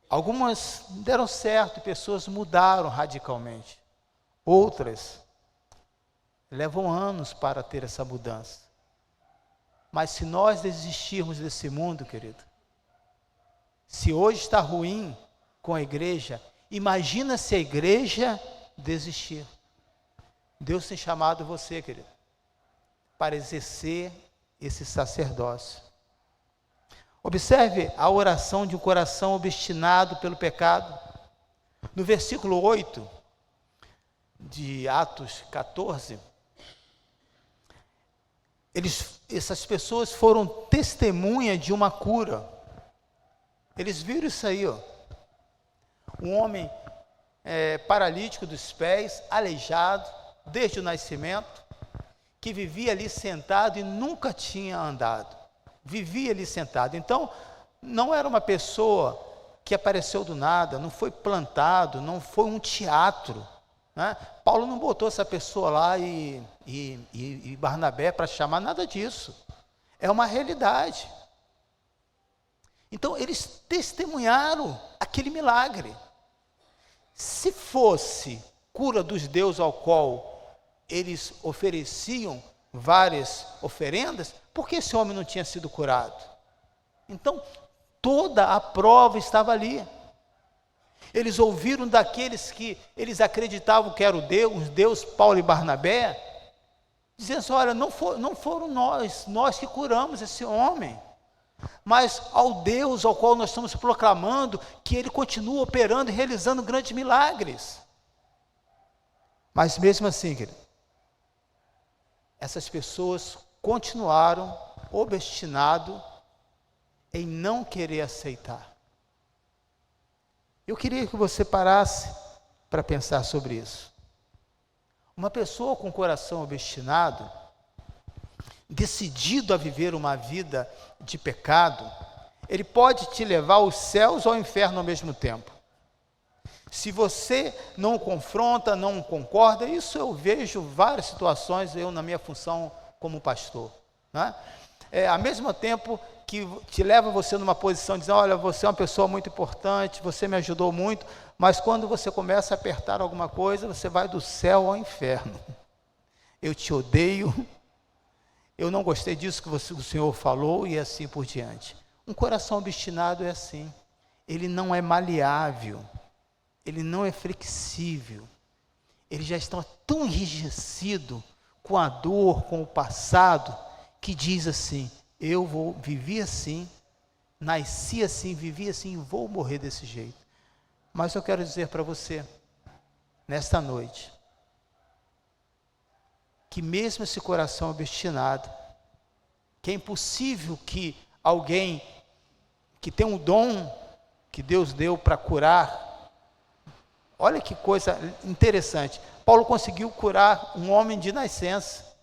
Algumas deram certo e pessoas mudaram radicalmente. Outras levam anos para ter essa mudança. Mas se nós desistirmos desse mundo, querido, se hoje está ruim com a igreja, imagina se a igreja desistir. Deus tem chamado você, querido, para exercer esse sacerdócio. Observe a oração de um coração obstinado pelo pecado. No versículo 8 de Atos 14, essas pessoas foram testemunha de uma cura. Eles viram isso aí, ó. Um homem paralítico dos pés, aleijado desde o nascimento, que vivia ali sentado e nunca tinha andado. Vivia ali sentado. Então, não era uma pessoa que apareceu do nada, não foi plantado, não foi um teatro, né? Paulo não botou essa pessoa lá e Barnabé para chamar, nada disso. É uma realidade. Então, eles testemunharam aquele milagre. Se fosse cura dos deuses ao qual eles ofereciam várias oferendas, por que esse homem não tinha sido curado? Então, toda a prova estava ali. Eles ouviram daqueles que eles acreditavam que era o Deus Paulo e Barnabé, dizendo assim, olha, não foram nós que curamos esse homem, mas ao Deus ao qual nós estamos proclamando que Ele continua operando e realizando grandes milagres. Mas mesmo assim, querido, essas pessoas continuaram obstinadas em não querer aceitar. Eu queria que você parasse para pensar sobre isso. Uma pessoa com o coração obstinado, decidido a viver uma vida de pecado, ele pode te levar aos céus ou ao inferno ao mesmo tempo. Se você não confronta, não concorda, isso eu vejo várias situações, eu na minha função como pastor, né? Ao mesmo tempo que te leva você numa posição de dizer, olha, você é uma pessoa muito importante, você me ajudou muito, mas quando você começa a apertar alguma coisa, você vai do céu ao inferno. Eu te odeio, eu não gostei disso que o Senhor falou, e assim por diante. Um coração obstinado é assim, ele não é maleável, ele não é flexível, ele já está tão enrijecido com a dor, com o passado, que diz assim, vivi assim, nasci assim, vivi assim, e vou morrer desse jeito. Mas eu quero dizer para você, nesta noite, que mesmo esse coração obstinado, que é impossível que alguém que tem um dom que Deus deu para curar, olha que coisa interessante, Paulo conseguiu curar um homem de nascença,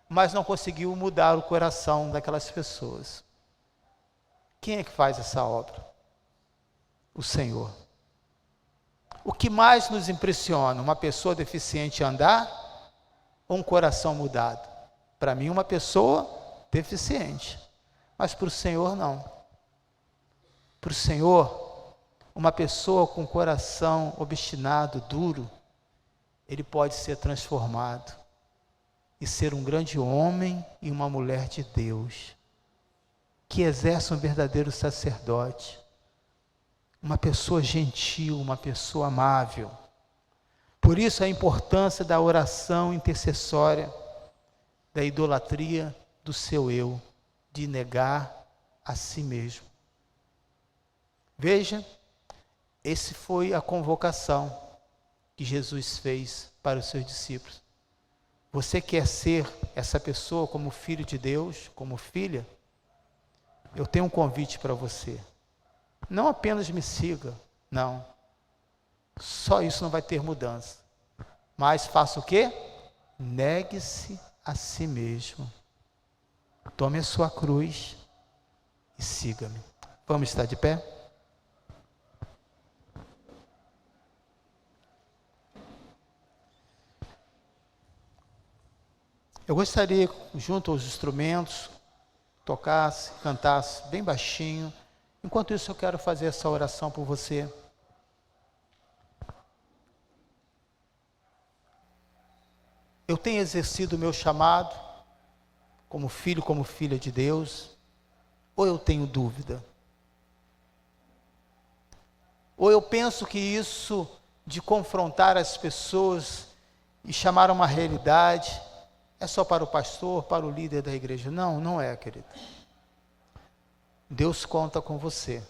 mas não conseguiu mudar o coração daquelas pessoas. Quem é que faz essa obra? o Senhor. O que mais nos impressiona? Uma pessoa deficiente andar ou um coração mudado? Para mim, uma pessoa deficiente, mas para o Senhor não. Para o Senhor, uma pessoa com coração obstinado, duro, ele pode ser transformado e ser um grande homem e uma mulher de Deus, que exerce um verdadeiro sacerdote, uma pessoa gentil, uma pessoa amável. Por isso a importância da oração intercessória, da idolatria do seu eu, de negar a si mesmo. Veja, essa foi a convocação que Jesus fez para os seus discípulos. Você quer ser essa pessoa como filho de Deus, como filha? Eu tenho um convite para você. Não apenas me siga, não. Só isso não vai ter mudança. Mas faça o quê? Negue-se a si mesmo. Tome a sua cruz e siga-me. Vamos estar de pé? Eu gostaria, junto aos instrumentos, tocasse, cantasse bem baixinho. Enquanto isso, eu quero fazer essa oração por você. Eu tenho exercido o meu chamado como filho, como filha de Deus, ou eu tenho dúvida? Ou eu penso que isso de confrontar as pessoas e chamar uma realidade é só para o pastor, para o líder da igreja? Não, não é, querido. Deus conta com você,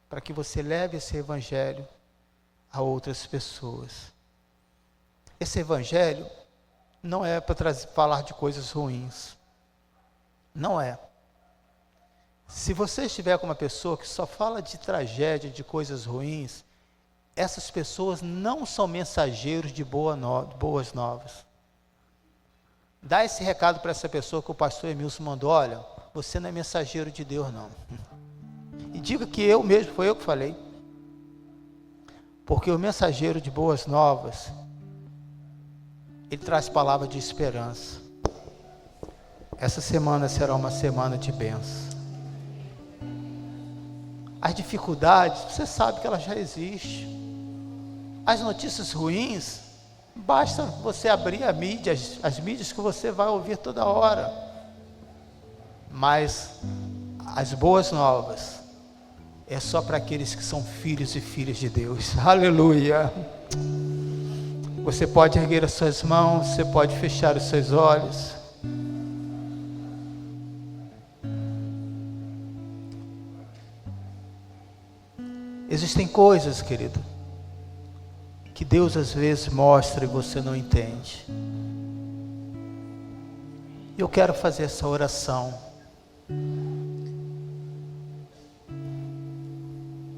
para que você leve esse evangelho a outras pessoas. Esse evangelho não é para falar de coisas ruins. Não é. Se você estiver com uma pessoa que só fala de tragédia, de coisas ruins, essas pessoas não são mensageiros de boas novas. Dá esse recado para essa pessoa que o pastor Emilson mandou: olha, você não é mensageiro de Deus, não. E diga que eu mesmo, foi eu que falei. Porque o mensageiro de boas novas, ele traz palavra de esperança. Essa semana será uma semana de bênção. As dificuldades, você sabe que elas já existem. As notícias ruins, basta você abrir a mídia, as mídias que você vai ouvir toda hora. Mas as boas novas é só para aqueles que são filhos e filhas de Deus. Aleluia! Você pode erguer as suas mãos, você pode fechar os seus olhos. Existem coisas, querido, que Deus às vezes mostra e você não entende. Eu quero fazer essa oração.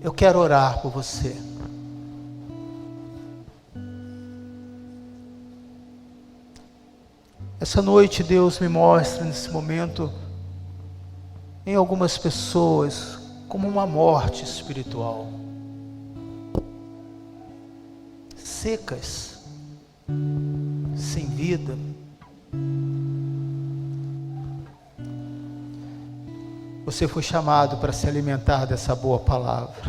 Eu quero orar por você. Essa noite Deus me mostra nesse momento em algumas pessoas como uma morte espiritual. Secas, sem vida. Você foi chamado para se alimentar dessa boa palavra.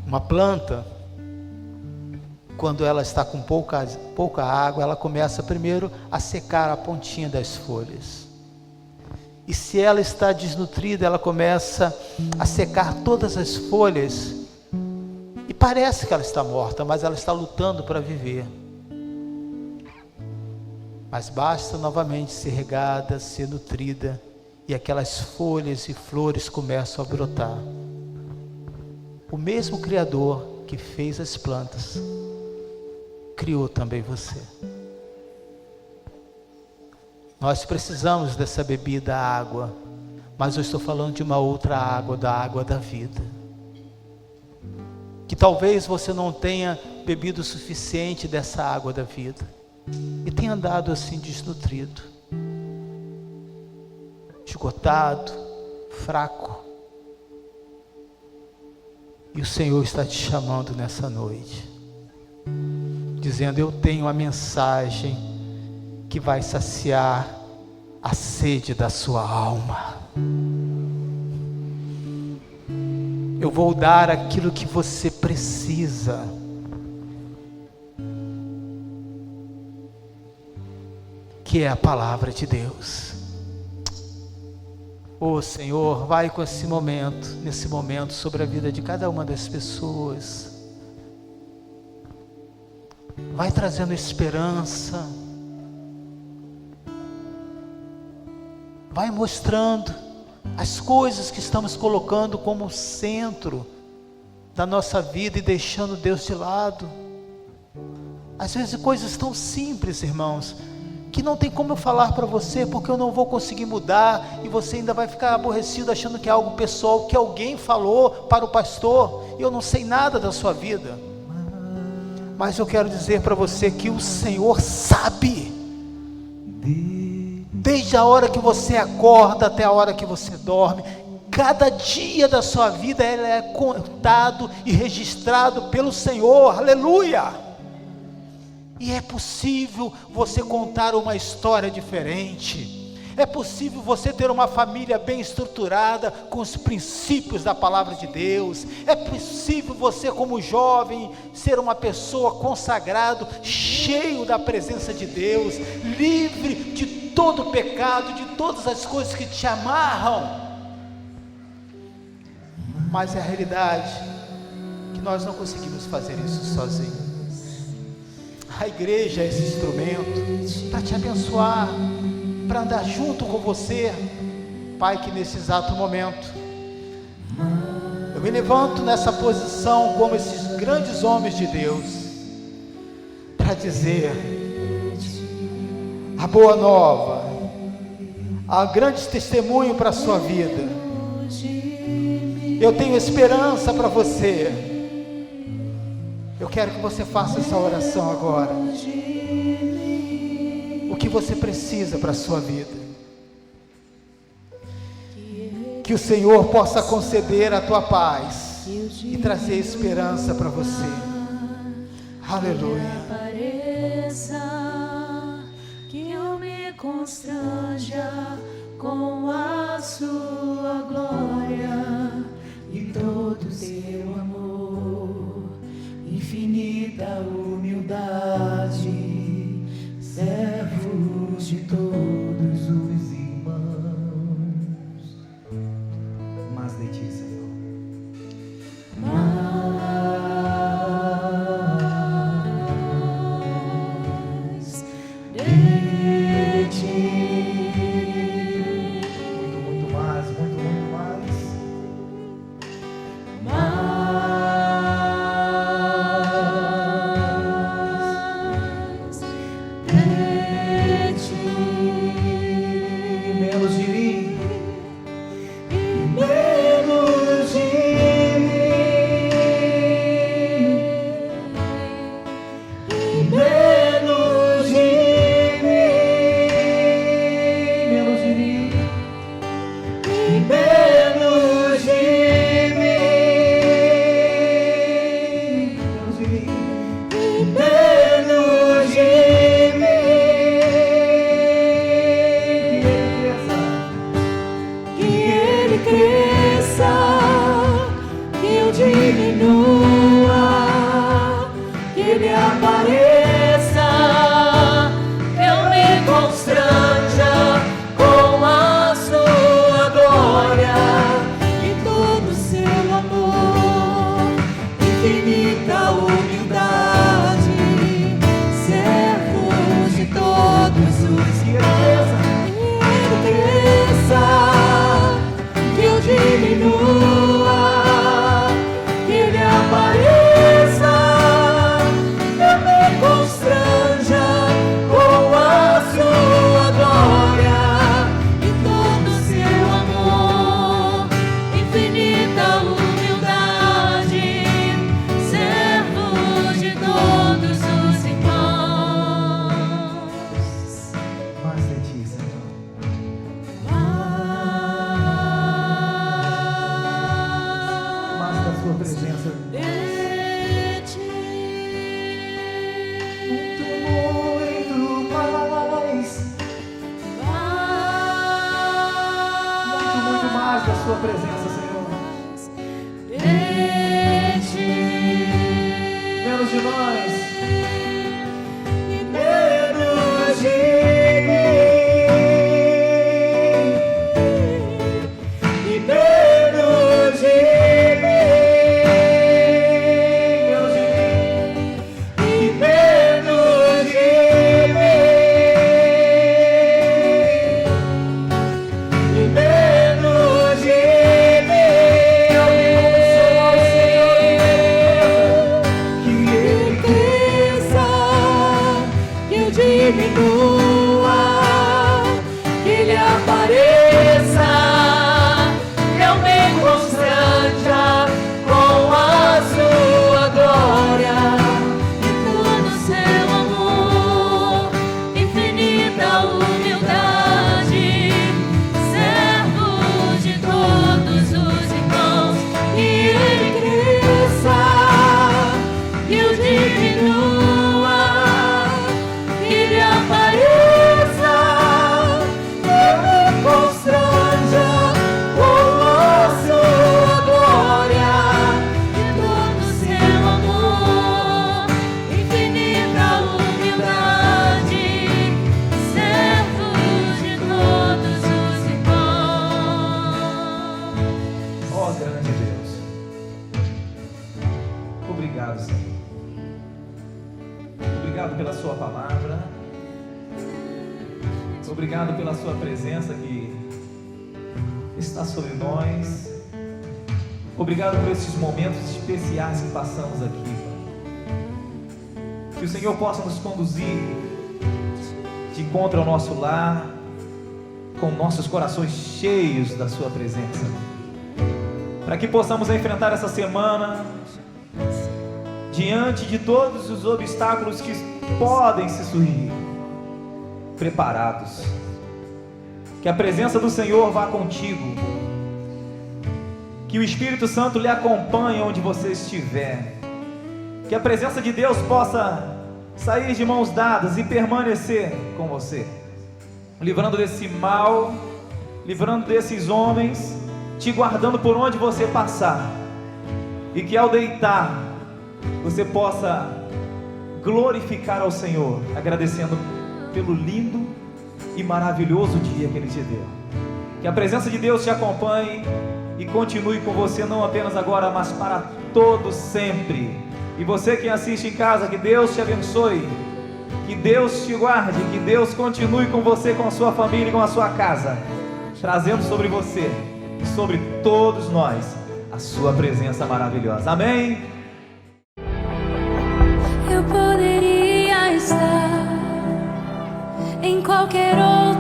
Uma planta, quando ela está com pouca água, ela começa primeiro a secar a pontinha das folhas. E se ela está desnutrida, ela começa a secar todas as folhas. E parece que ela está morta, mas ela está lutando para viver. Mas basta novamente ser regada, ser nutrida, e aquelas folhas e flores começam a brotar. O mesmo Criador que fez as plantas, criou também você. Nós precisamos dessa bebida, água, mas eu estou falando de uma outra água, da água da vida. Que talvez você não tenha bebido o suficiente dessa água da vida e tenha andado assim desnutrido, esgotado, fraco. E o Senhor está te chamando nessa noite, dizendo: eu tenho a mensagem que vai saciar a sede da sua alma. Eu vou dar aquilo que você precisa. Que é a palavra de Deus. Ô Senhor, vai com nesse momento, sobre a vida de cada uma das pessoas. Vai trazendo esperança. Vai mostrando as coisas que estamos colocando como centro da nossa vida e deixando Deus de lado. Às vezes coisas tão simples, irmãos, que não tem como eu falar para você, porque eu não vou conseguir mudar, e você ainda vai ficar aborrecido achando que é algo pessoal, que alguém falou para o pastor, e eu não sei nada da sua vida. Mas eu quero dizer para você que o Senhor sabe, desde a hora que você acorda até a hora que você dorme. Cada dia da sua vida ele é contado e registrado pelo Senhor, aleluia. E é possível você contar uma história diferente. É possível você ter uma família bem estruturada, com os princípios da palavra de Deus. É possível você, como jovem, ser uma pessoa consagrado, cheio da presença de Deus, livre de todo pecado, de todas as coisas que te amarram. Mas é a realidade que nós não conseguimos fazer isso sozinhos. A igreja é esse instrumento para te abençoar, para andar junto com você. Pai, que nesse exato momento eu me levanto nessa posição como esses grandes homens de Deus, para dizer a boa nova, a grande testemunho para a sua vida. Eu tenho esperança para você. Eu quero que você faça essa oração agora. O que você precisa para a sua vida? Que o Senhor possa conceder a tua paz e trazer esperança para você. Aleluia. Que eu me constranja com a sua glória e todo teu amor. Infinita humildade, servos de todos os irmãos. Mas de ti, Senhor. Mas de ti. Muito mais, muito mais. Que ele apareça, eu me mais da sua presença, Senhor. Menos de nós. Menos de mim. E menos de mim. E menos de mim. E menos de mim. Eu me consolo ao Senhor. Que Ele cresça, que eu diminua, que Ele apareça, que eu me constranja com a sua glória e todo o seu amor, infinita humildade, servo de todos os irmãos. Que Ele cresça, que eu diminua, que Ele apareça, que eu me constranja com a sua glória e todo o seu amor, infinita humildade, servo de todos os irmãos. Ó grande Deus. Obrigado, Senhor. Obrigado pela sua palavra. Obrigado pela sua presença que está sobre nós. Obrigado por esses momentos especiais que passamos aqui, Pai. Que o Senhor possa nos conduzir de encontro ao nosso lar, com nossos corações cheios da sua presença, para que possamos enfrentar essa semana diante de todos os obstáculos que podem se surgir, preparados. Que a presença do Senhor vá contigo, que o Espírito Santo lhe acompanhe onde você estiver, que a presença de Deus possa sair de mãos dadas e permanecer com você, livrando desse mal, livrando desses homens, te guardando por onde você passar, e que ao deitar você possa glorificar ao Senhor, agradecendo pelo lindo e maravilhoso dia que Ele te deu. Que a presença de Deus te acompanhe e continue com você, não apenas agora, mas para todo sempre. E você que assiste em casa, que Deus te abençoe, que Deus te guarde, que Deus continue com você, com a sua família e com a sua casa, trazendo sobre você e sobre todos nós a sua presença maravilhosa. Amém? Eu poderia estar em qualquer outro